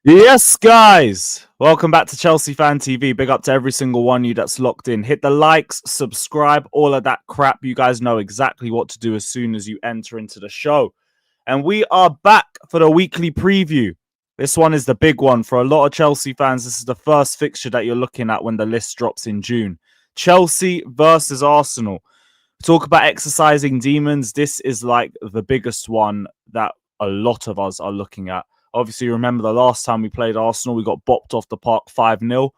Yes, guys. Welcome back to Chelsea Fan TV. Big up to every single one of you that's locked in. Hit the likes, subscribe, all of that crap. You guys know exactly what to do as soon as you enter into the show. And we are back for the weekly preview. This one is the big one for a lot of Chelsea fans. This is the first fixture that you're looking at when the list drops in June. Chelsea versus Arsenal. Talk about exercising demons. This is like the biggest one that a lot of us are looking at. Obviously, remember the last time we played Arsenal, we got bopped off the park 5-0.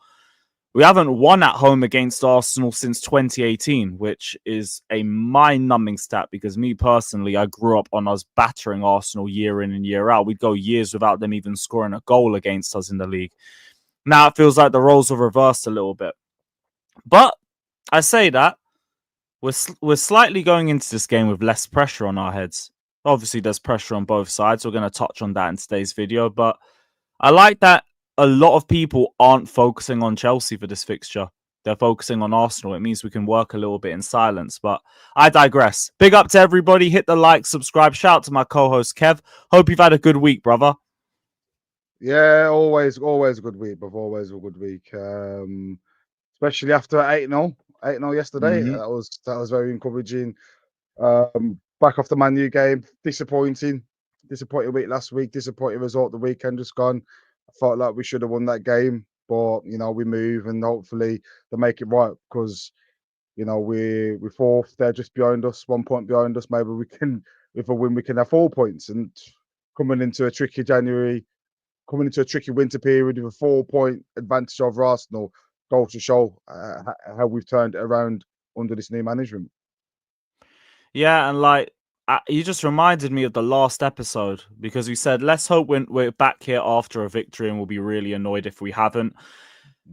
We haven't won at home against Arsenal since 2018, which is a mind-numbing stat because me personally, I grew up on us battering Arsenal year in and year out. We'd go years without them even scoring a goal against us in the league. Now it feels like the roles are reversed a little bit. But I say that, we're slightly going into this game with less pressure on our heads. Obviously, there's pressure on both sides. We're going to touch on that in today's video. But I like that a lot of people aren't focusing on Chelsea for this fixture. They're focusing on Arsenal. It means we can work a little bit in silence. But I digress. Big up to everybody. Hit the like, subscribe. Shout out to my co-host, Kev. Hope you've had a good week, brother. Yeah, always a good week, but always a good week. Especially after 8-0 yesterday. Mm-hmm. That was very encouraging. Back off the Man U game, disappointing week last week, disappointing result the weekend just gone. I felt like we should have won that game, but we move and hopefully they make it right because we're fourth, they're just behind us, 1 point behind us. Maybe we can, with a win, we can have 4 points. And coming into a tricky winter period with a 4-point advantage over Arsenal, goes to show how we've turned it around under this new management. Yeah, and like you just reminded me of the last episode because we said, let's hope we're back here after a victory and we'll be really annoyed if we haven't.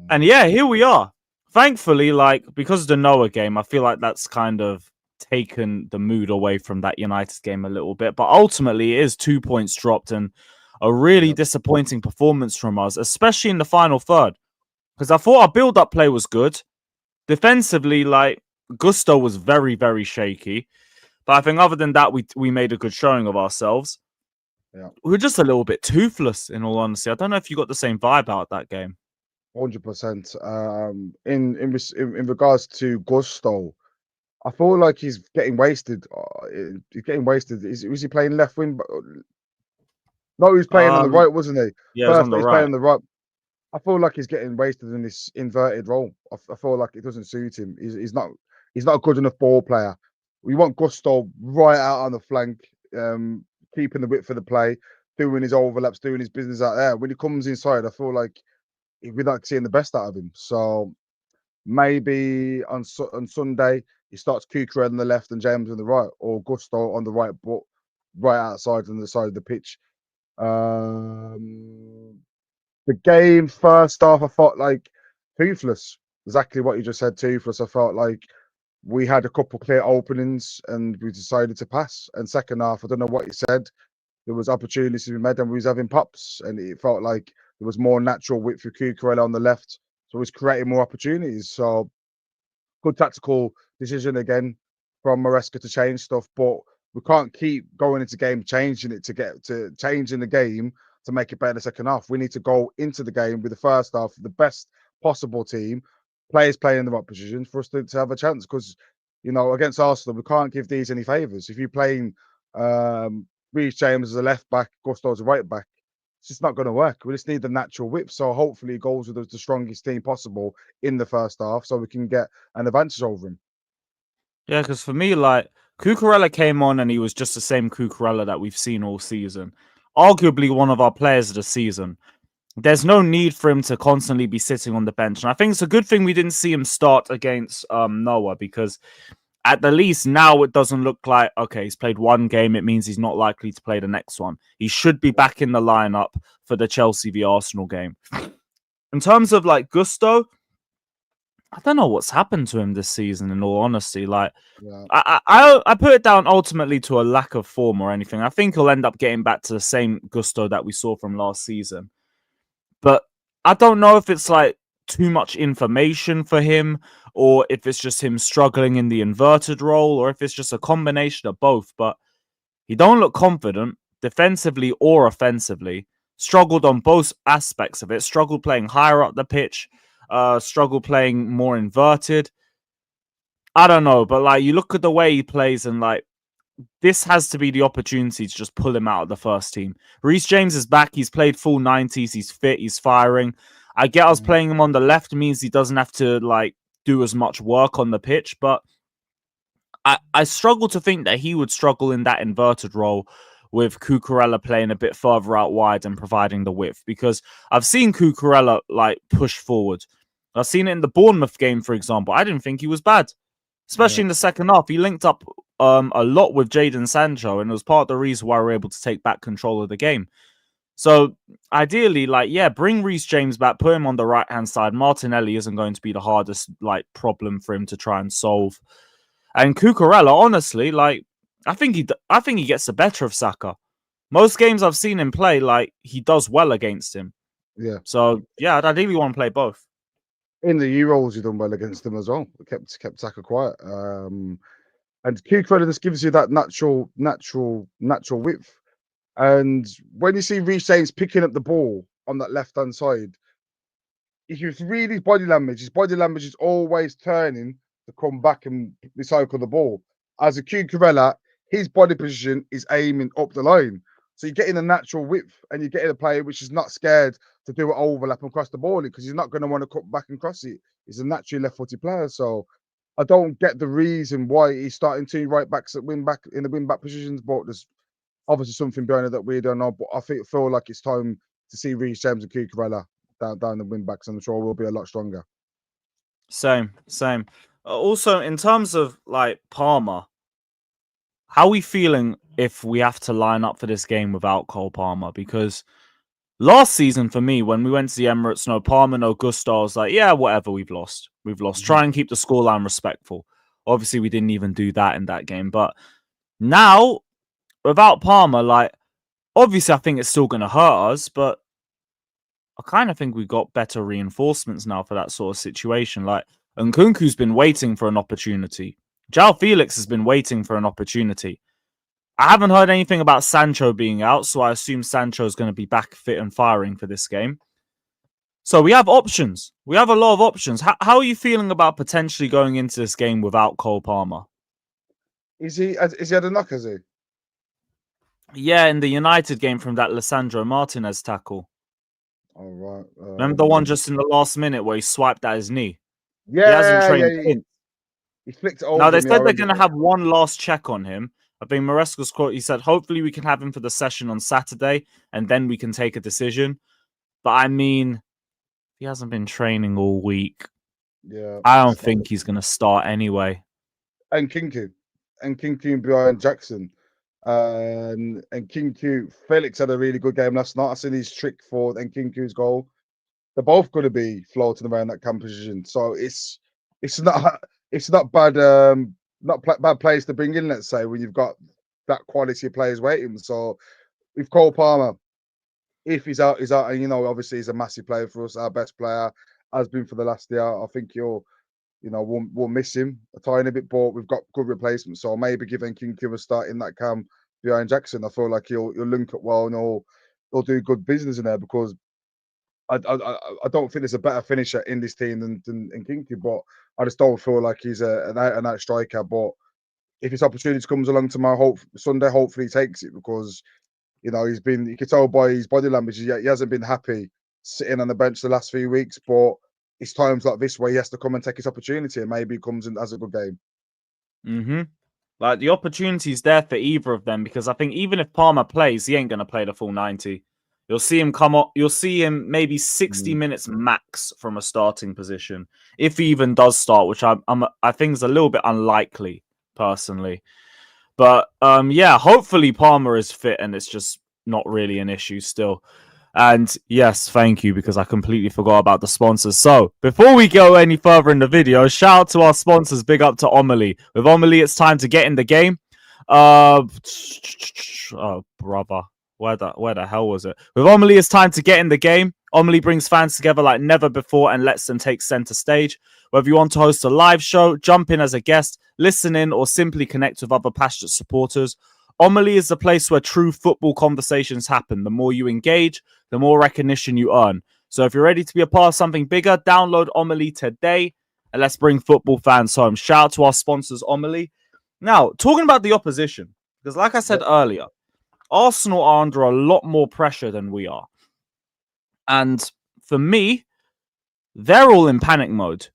And yeah, here we are. Thankfully, like, because of the Noah game, I feel like that's kind of taken the mood away from that United game a little bit. But ultimately, it is 2 points dropped and a really disappointing performance from us, especially in the final third. Because I thought our build-up play was good. Defensively, like, Gusto was very, very shaky. But I think other than that, we made a good showing of ourselves. Yeah. We were just a little bit toothless, in all honesty. I don't know if you got the same vibe out that game. 100%. In regards to Gusto, I feel like he's getting wasted. He's getting wasted. Was he playing left wing? No, he was playing on the right, wasn't he? Yeah, First, on the he's right. playing on the right. I feel like he's getting wasted in this inverted role. I feel like it doesn't suit him. He's not a good enough ball player. We want Gusto right out on the flank, keeping the width for the play, doing his overlaps, doing his business out there. When he comes inside, I feel like we're not seeing the best out of him. So maybe on Sunday he starts Cucurella on the left and James on the right, or Gusto on the right, but right outside on the side of the pitch. The game first half, I felt like toothless. Exactly what you just said, toothless. I felt like we had a couple clear openings and we decided to pass. And second half, I don't know what you said. There was opportunities to be made and we was having pops, and it felt like there was more natural width for Cucurella on the left. So it was creating more opportunities. So good tactical decision again from Maresca to change stuff, but we can't keep going into game changing it to get to changing the game to make it better the second half. We need to go into the game with the first half, the best possible team, players playing in the right positions for us to have a chance. Because against Arsenal, we can't give these any favours. If you're playing Reece James as a left back, Gusto as a right back, it's just not going to work. We just need the natural whip. So hopefully he goes with the strongest team possible in the first half so we can get an advantage over him. Yeah, because for me, like, Cucurella came on and he was just the same Cucurella that we've seen all season. Arguably one of our players of the season. There's no need for him to constantly be sitting on the bench. And I think it's a good thing we didn't see him start against Noah, because at the least now it doesn't look like, okay, he's played one game. It means he's not likely to play the next one. He should be back in the lineup for the Chelsea v Arsenal game. In terms of like Gusto, I don't know what's happened to him this season, in all honesty. Like, I put it down ultimately to a lack of form or anything. I think he'll end up getting back to the same Gusto that we saw from last season. But I don't know if it's like too much information for him, or if it's just him struggling in the inverted role, or if it's just a combination of both. But he don't look confident defensively or offensively. struggled on both aspects of it. Struggled playing higher up the pitch, struggled playing more inverted. I don't know, but like you look at the way he plays, and like this has to be the opportunity to just pull him out of the first team. Reece James is back. He's played full 90s. He's fit. He's firing. I get us playing him on the left means he doesn't have to like do as much work on the pitch, but I struggle to think that he would struggle in that inverted role with Cucurella playing a bit further out wide and providing the width, because I've seen Cucurella like push forward. I've seen it in the Bournemouth game, for example. I didn't think he was bad, especially in the second half. He linked up a lot with Jadon Sancho, and it was part of the reason why we were able to take back control of the game. So ideally, like, yeah, bring Reece James back, put him on the right-hand side. Martinelli isn't going to be the hardest like problem for him to try and solve. And Cucurella, honestly, like, I think he gets the better of Saka. Most games I've seen him play, like, he does well against him. Yeah. So yeah, I'd ideally want to play both. In the Euros, he done well against them as well. Kept Saka quiet. And Cucurella just gives you that natural width. And when you see Reece James picking up the ball on that left-hand side, if you read his body language is always turning to come back and recycle the ball. As a Cucurella, his body position is aiming up the line. So you're getting a natural width, and you're getting a player which is not scared to do an overlap and cross the ball, because he's not going to want to cut back and cross it. He's a naturally left-footed player. So I don't get the reason why he's starting two right backs at wing back in the wing back positions, but there's obviously something behind it that we don't know. But I feel like it's time to see Reece James and Cucurella down the wing backs, and I'm sure we'll be a lot stronger. Same. Also, in terms of like Palmer, how are we feeling if we have to line up for this game without Cole Palmer? Because last season for me, when we went to the Emirates, no Palmer, no Gusto, I was like, yeah, whatever, we've lost. Try and keep the scoreline respectful. Obviously, we didn't even do that in that game. But now, without Palmer, like, obviously, I think it's still going to hurt us, but I kind of think we've got better reinforcements now for that sort of situation. Like, Nkunku's been waiting for an opportunity. João Felix has been waiting for an opportunity. I haven't heard anything about Sancho being out, so I assume Sancho is going to be back fit and firing for this game. So we have options. We have a lot of options. How are you feeling about potentially going into this game without Cole Palmer? Is he had a knock, is he? Yeah, in the United game from that Lisandro Martinez tackle. All right. Remember the one just in the last minute where he swiped at his knee? Yeah, he hasn't trained since. He flicked it over. Now, they said they're going to have one last check on him. I think Maresca's quote, he said, hopefully we can have him for the session on Saturday, and then we can take a decision. But I mean, he hasn't been training all week. Yeah. I don't think he's going to start anyway. And Nkunku and behind Jackson. And Nkunku, Felix had a really good game last night. I seen his trick for Nkunku's goal. They're both going to be floating around that camp position. So it's not bad bad players to bring in, let's say, when you've got that quality of players waiting. So with Cole Palmer, if he's out, and you know, obviously he's a massive player for us, our best player, has been for the last year. I think we'll miss him a tiny bit, but we've got good replacements. So maybe give Nkunku a start in that camp behind Jackson. I feel like he'll link up well, and he'll do good business in there, because I don't think there's a better finisher in this team than Nkunku, but I just don't feel like he's an out-and-out striker. But if his opportunity comes along tomorrow, Sunday, hopefully he takes it, because you can tell by his body language he hasn't been happy sitting on the bench the last few weeks. But it's times like this where he has to come and take his opportunity, and maybe he comes and has a good game. Like, the opportunity's there for either of them, because I think even if Palmer plays, he ain't going to play the full 90. You'll see him come up. You'll see him maybe 60 minutes max from a starting position, if he even does start, which I think is a little bit unlikely personally. But yeah, hopefully Palmer is fit and it's just not really an issue still. And yes, thank you, because I completely forgot about the sponsors. So before we go any further in the video, shout out to our sponsors. Big up to Omelie. With Omelie, it's time to get in the game. Oh, brother. Where the hell was it? With Omelie, it's time to get in the game. Omelie brings fans together like never before and lets them take center stage. Whether you want to host a live show, jump in as a guest, listen in, or simply connect with other passionate supporters, Omeli is the place where true football conversations happen. The more you engage, the more recognition you earn. So if you're ready to be a part of something bigger, download Omeli today and let's bring football fans home. Shout out to our sponsors, Omeli. Now, talking about the opposition, because like I said earlier, Arsenal are under a lot more pressure than we are. And for me, they're all in panic mode.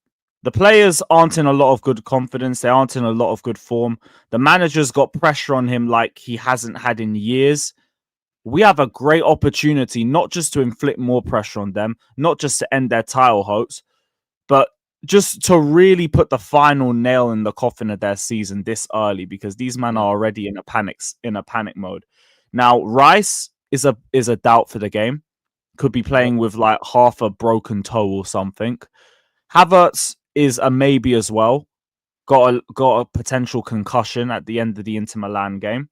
The players aren't in a lot of good confidence. They aren't in a lot of good form. The manager's got pressure on him like he hasn't had in years. We have a great opportunity not just to inflict more pressure on them, not just to end their title hopes, but just to really put the final nail in the coffin of their season this early, because these men are already in a panic mode. Now, Rice is a doubt for the game. Could be playing with like half a broken toe or something. Havertz is a maybe as well. Got a potential concussion at the end of the Inter Milan game.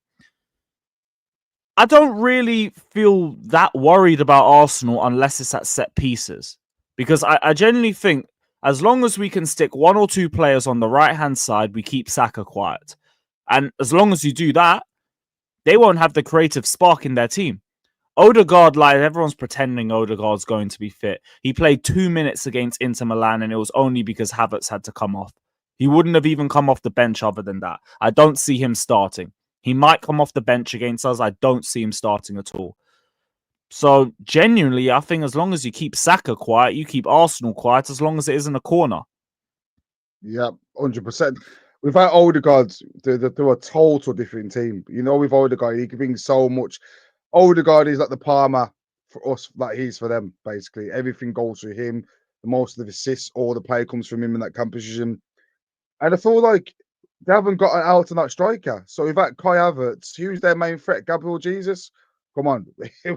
I don't really feel that worried about Arsenal unless it's at set pieces. Because I genuinely think as long as we can stick one or two players on the right-hand side, we keep Saka quiet. And as long as you do that, they won't have the creative spark in their team. Odegaard, like everyone's pretending Odegaard's going to be fit. He played 2 minutes against Inter Milan and it was only because Havertz had to come off. He wouldn't have even come off the bench other than that. I don't see him starting. He might come off the bench against us. I don't see him starting at all. So genuinely, I think as long as you keep Saka quiet, you keep Arsenal quiet, as long as it isn't a corner. Yeah, 100%. Without Odegaard, they're a total different team. You know, with Odegaard, he can bring so much. Odegaard is like the Palmer for us, like he's for them, basically. Everything goes through him. The most of the assists, all the play comes from him in that composition. And I feel like they haven't got an out and out striker. So without Kai Havertz, who's their main threat? Gabriel Jesus? Come on,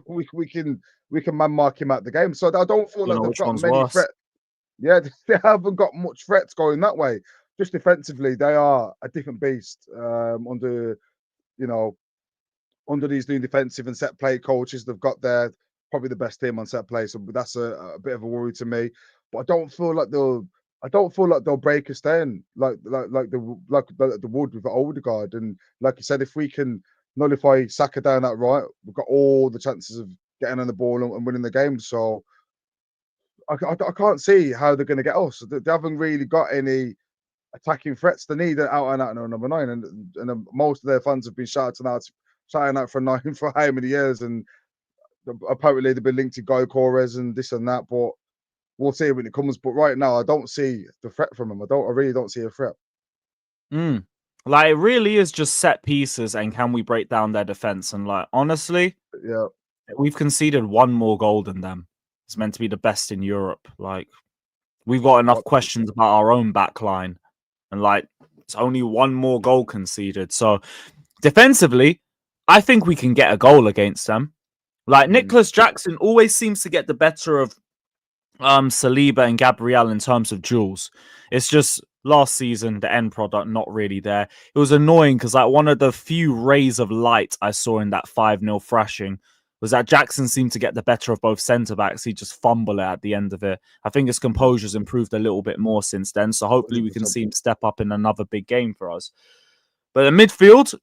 we can man mark him out the game. So I don't feel Don't like know they've which got one's many worse. threats. Yeah, they haven't got much threats going that way. Just defensively, they are a different beast under these new defensive and set play coaches they've got there. Probably the best team on set play, so that's a bit of a worry to me. But I don't feel like they'll break us down like the wood with the Odegaard. And like you said, if we can nullify Saka down that right, we've got all the chances of getting on the ball and winning the game. So I can't see how they're going to get us. They haven't really got any attacking threats. They need an out and out number 9, and most of their fans have been shouting out for 9 for how many years, and apparently they've been linked to Guy Corres and this and that. But we'll see when it comes. But right now, I don't see the threat from them. I really don't see a threat. Like it really is just set pieces and can we break down their defense? And like honestly, Yeah, we've conceded one more goal than them. It's meant to be the best in Europe. Like we've got enough questions about our own back line. And like it's only one more goal conceded. So defensively, I think we can get a goal against them. Like Nicholas Jackson always seems to get the better of Saliba and Gabriel in terms of duels. It's just last season the end product not really there. It was annoying because like one of the few rays of light I saw in that 5-0 thrashing was that Jackson seemed to get the better of both centre backs. He just fumble it at the end of it. I think his composure's improved a little bit more since then. So hopefully we can see him step up in another big game for us. But the midfield,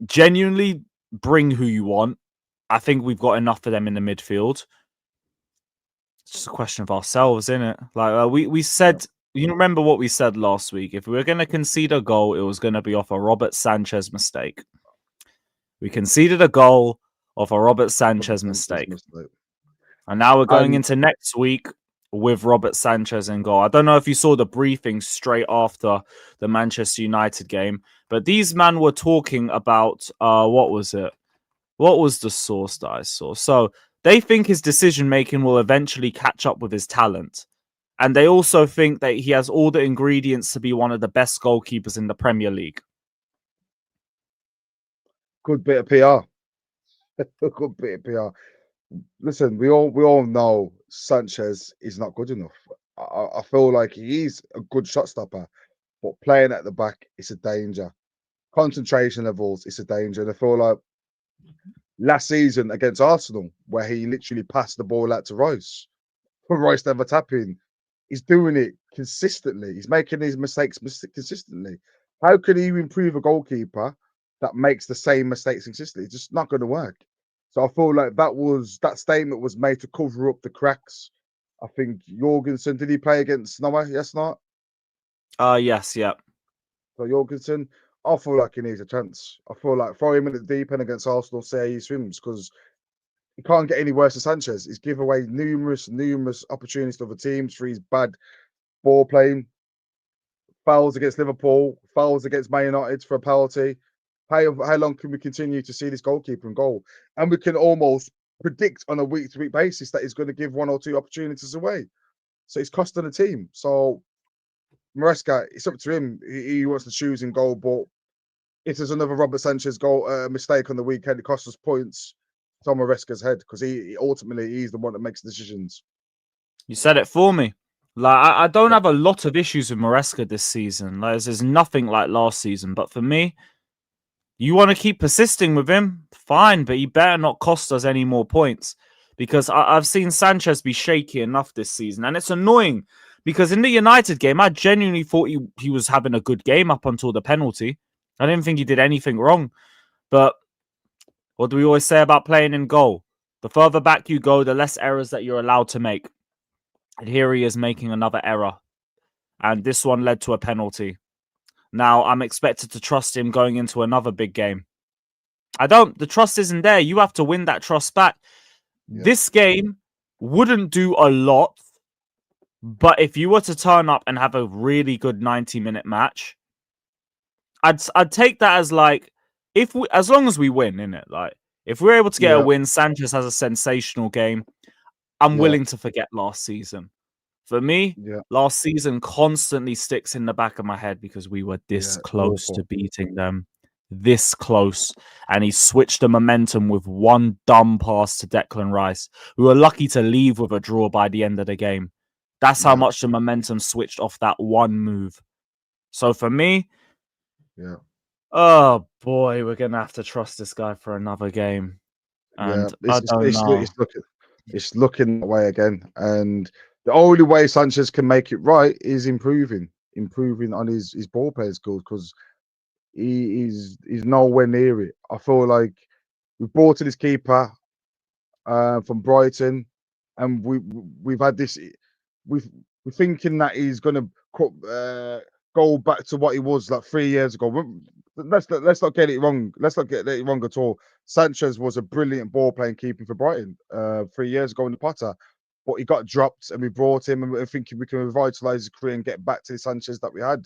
genuinely bring who you want. I think we've got enough for them in the midfield. It's just a question of ourselves, isn't it? Like we said, you remember what we said last week? If we were going to concede a goal, it was going to be off a Robert Sanchez mistake. We conceded a goal off a Robert Sanchez mistake. And now we're going into next week with Robert Sanchez in goal. I don't know if you saw the briefing straight after the Manchester United game, but these men were talking about, what was it? What was the source that I saw? So they think his decision-making will eventually catch up with his talent. And they also think that he has all the ingredients to be one of the best goalkeepers in the Premier League. Good bit of PR. Good bit of PR. Listen, we all know Sanchez is not good enough. I feel like he's a good shot stopper, but playing at the back is a danger. Concentration levels, it's a danger. And I feel like last season against Arsenal, where he literally passed the ball out to Rice, for Rice never tapping, he's doing it consistently. He's making his mistakes consistently. How can he improve a goalkeeper that makes the same mistakes consistently. It's just not going to work. So I feel like that statement was made to cover up the cracks. I think Jorgensen, did he play against Noah? Yes, not. Yes, yeah. So Jorgensen, I feel like he needs a chance. I feel like throw him in the deep end against Arsenal, see how he swims, because he can't get any worse than Sanchez. He's given away numerous opportunities to other teams for his bad ball playing. Fouls against Liverpool, fouls against Man United for a penalty. How long can we continue to see this goalkeeper in goal? And we can almost predict on a week-to-week basis that he's going to give one or two opportunities away. So it's costing the team. So Maresca, it's up to him. He wants to choose in goal, but if there's another Robert Sanchez goal mistake on the weekend, it costs us points. It's on Maresca's head because he ultimately he's the one that makes decisions. You said it for me. Like I don't have a lot of issues with Maresca this season. Like there's nothing like last season. But for me, you want to keep persisting with him, fine, but he better not cost us any more points. Because I've seen Sanchez be shaky enough this season. And it's annoying because in the United game, I genuinely thought he was having a good game up until the penalty. I didn't think he did anything wrong. But what do we always say about playing in goal? The further back you go, the less errors that you're allowed to make. And here he is making another error. And this one led to a penalty. Now I'm expected to trust him going into another big game. I don't. The trust isn't there. You have to win that trust back. Yeah. This game wouldn't do a lot, but if you were to turn up and have a really good 90-minute match, I'd take that as like as long as we win, innit? Like if we're able to get a win, Sanchez has a sensational game. I'm willing to forget last season. For me, last season constantly sticks in the back of my head because we were this close to beating them. This close. And he switched the momentum with one dumb pass to Declan Rice. We were lucky to leave with a draw by the end of the game. That's how much the momentum switched off that one move. So for me, oh boy, we're going to have to trust this guy for another game. And I don't know. It's looking that way again. And the only way Sanchez can make it right is improving on his ball playing skills because he's nowhere near it. I feel like we brought in his keeper from Brighton, and we've had this. We're thinking that he's going to go back to what he was like 3 years ago. Let's not get it wrong. Let's not get it wrong at all. Sanchez was a brilliant ball playing keeper for Brighton 3 years ago in the Potter, but he got dropped, and we brought him, and we're thinking we can revitalize his career and get back to the Sanchez that we had.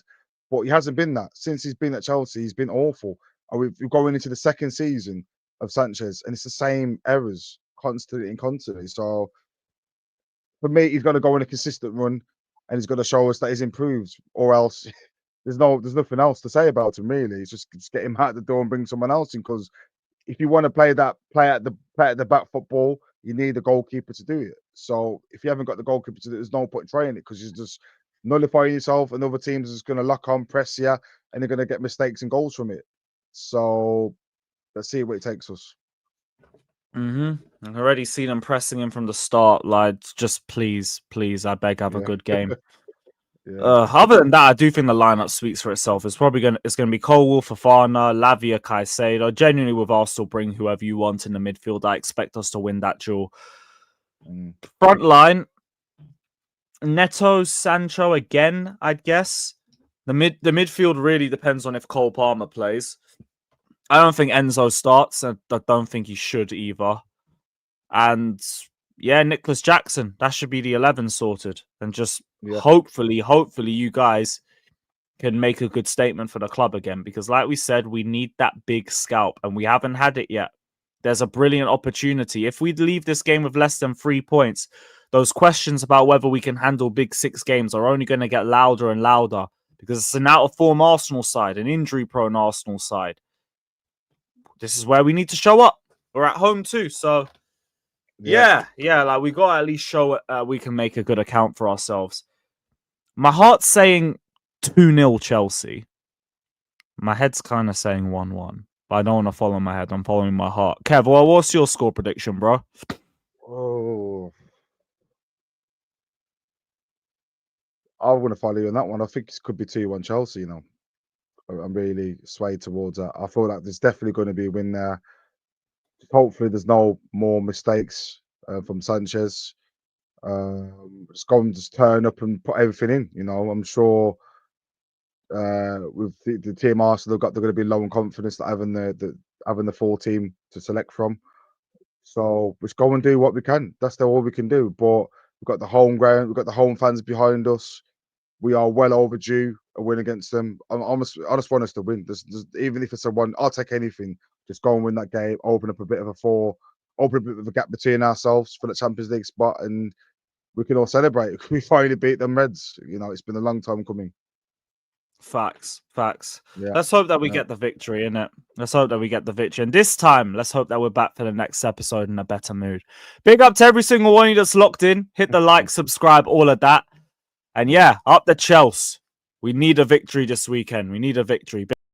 But he hasn't been that since he's been at Chelsea. He's been awful, and we're going into the second season of Sanchez, and it's the same errors constantly. So for me, he's going to go on a consistent run, and he's going to show us that he's improved, or else there's nothing else to say about him really. It's just get him out the door and bring someone else in. Because if you want to play at the back football, you need a goalkeeper to do it. So if you haven't got the goalkeeper to do it, there's no point trying it because you're just nullifying yourself, and other teams are just going to lock on, press you, and they're going to get mistakes and goals from it. So let's see where it takes us. I've already seen him pressing him from the start. Like, just please, I beg, have a good game. Other than that, I do think the lineup speaks for itself. It's gonna be Cole, Fofana, Lavia, Caicedo. Genuinely, with Arsenal, bring whoever you want in the midfield. I expect us to win that duel. Front line, Neto, Sancho again. I'd guess the midfield really depends on if Cole Palmer plays. I don't think Enzo starts. I don't think he should either. And yeah, Nicholas Jackson. That should be the 11 sorted. And just hopefully you guys can make a good statement for the club again. Because like we said, we need that big scalp. And we haven't had it yet. There's a brilliant opportunity. If we leave this game with less than 3 points, those questions about whether we can handle big 6 games are only going to get louder and louder. Because it's an out-of-form Arsenal side, an injury-prone Arsenal side. This is where we need to show up. We're at home too, so yeah. Like we got to at least show we can make a good account for ourselves. My heart's saying 2-0 Chelsea. My head's kind of saying 1-1, but I don't want to follow my head. I'm following my heart. Kev, well, what's your score prediction, bro? Oh, I'm going to follow you on that one. I think it could be 2-1 Chelsea, I'm really swayed towards that. I feel like there's definitely going to be a win there. Hopefully, there's no more mistakes from Sanchez. Just go and just turn up and put everything in. You know, I'm sure with the team Arsenal, they're going to be low in confidence that having the full team to select from. So let's go and do what we can. That's all we can do. But we've got the home ground, we've got the home fans behind us. We are well overdue a win against them. I just want us to win. Even if it's a one, I'll take anything. Just go and win that game. Open up a bit of a gap between ourselves for the Champions League spot, and we can all celebrate. We finally beat them Reds. You know, it's been a long time coming. Facts. Yeah. Let's hope that we get the victory, innit? Let's hope that we get the victory. And this time, let's hope that we're back for the next episode in a better mood. Big up to every single one of you that's locked in. Hit the like, subscribe, all of that. And yeah, up the Chelsea. We need a victory this weekend. We need a victory.